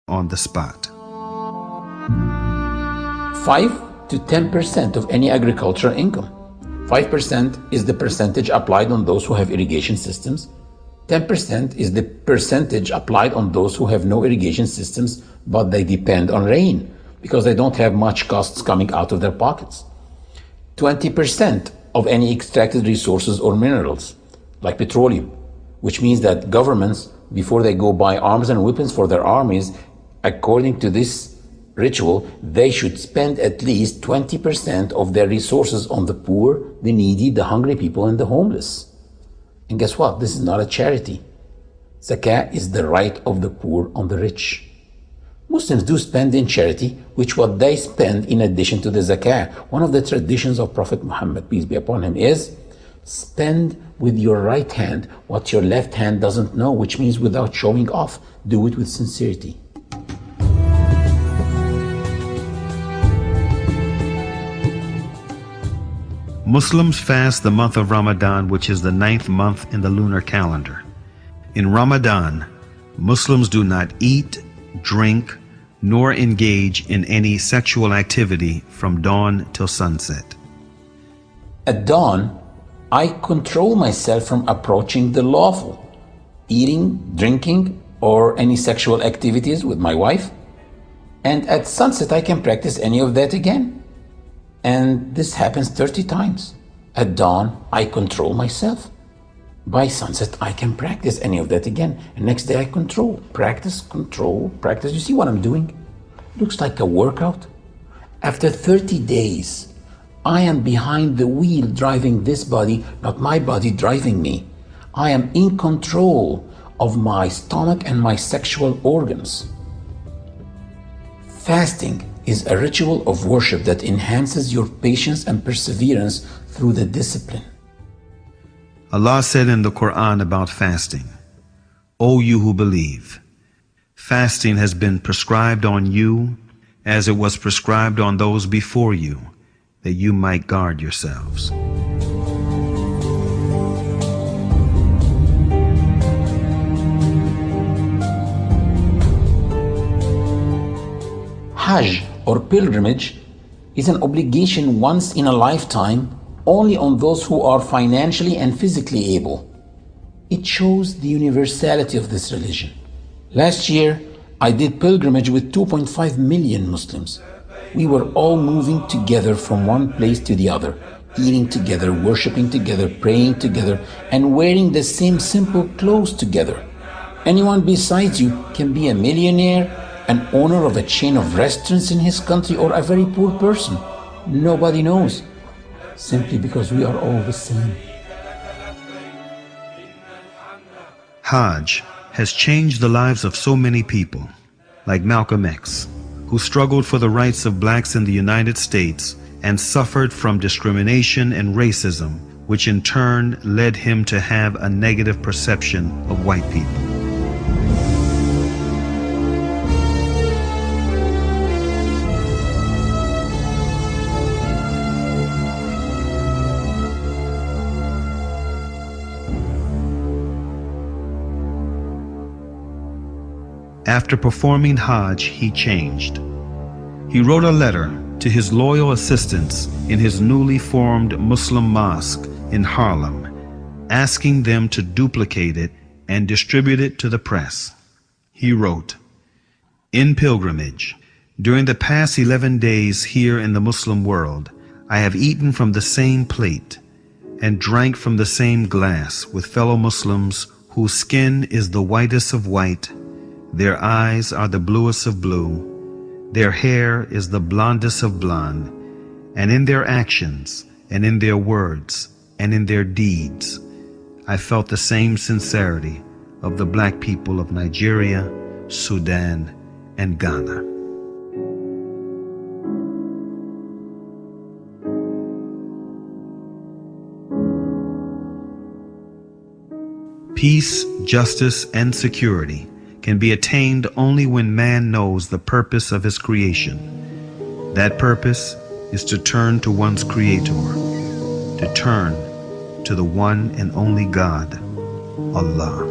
on the spot. 5 to 10% of any agricultural income. 5% is the percentage applied on those who have irrigation systems. 10% is the percentage applied on those who have no irrigation systems, but they depend on rain because they don't have much costs coming out of their pockets. 20% of any extracted resources or minerals, like petroleum, which means that governments, before they go buy arms and weapons for their armies, according to this ritual, they should spend at least 20% of their resources on the poor, the needy, the hungry people, and the homeless. And guess what? This is not a charity. Zakah is the right of the poor on the rich. Muslims do spend in charity, which what they spend in addition to the zakah. One of the traditions of Prophet Muhammad, peace be upon him, is spend with your right hand what your left hand doesn't know, which means without showing off. Do it with sincerity. Muslims fast the month of Ramadan, which is the 9th month in the lunar calendar. In Ramadan, Muslims do not eat, drink, nor engage in any sexual activity from dawn till sunset. At dawn, I control myself from approaching the lawful, eating, drinking, or any sexual activities with my wife. And at sunset, I can practice any of that again. And this happens 30 times. At dawn, I control myself. By sunset, I can practice any of that again. And next day, I control, practice, control, practice. You see what I'm doing? Looks like a workout. After 30 days, I am behind the wheel driving this body, not my body driving me. I am in control of my stomach and my sexual organs. Fasting is a ritual of worship that enhances your patience and perseverance through the discipline. Allah said in the Quran about fasting, O you who believe, fasting has been prescribed on you as it was prescribed on those before you, that you might guard yourselves. Hajj or pilgrimage is an obligation once in a lifetime only on those who are financially and physically able. It shows the universality of this religion. Last year, I did pilgrimage with 2.5 million Muslims. We were all moving together from one place to the other, eating together, worshiping together, praying together, and wearing the same simple clothes together. Anyone besides you can be a millionaire, an owner of a chain of restaurants in his country, or a very poor person. Nobody knows. Simply because we are all the same. Hajj has changed the lives of so many people, like Malcolm X, who struggled for the rights of blacks in the United States and suffered from discrimination and racism, which in turn led him to have a negative perception of white people. After performing Hajj, he changed. He wrote a letter to his loyal assistants in his newly formed Muslim mosque in Harlem, asking them to duplicate it and distribute it to the press. He wrote, "In pilgrimage, during the past 11 days here in the Muslim world, I have eaten from the same plate and drank from the same glass with fellow Muslims whose skin is the whitest of white. Their eyes are the bluest of blue, their hair is the blondest of blonde, and in their actions, and in their words, and in their deeds, I felt the same sincerity of the black people of Nigeria, Sudan, and Ghana." Peace, justice, and security can be attained only when man knows the purpose of his creation. That purpose is to turn to one's Creator, to turn to the one and only God, Allah.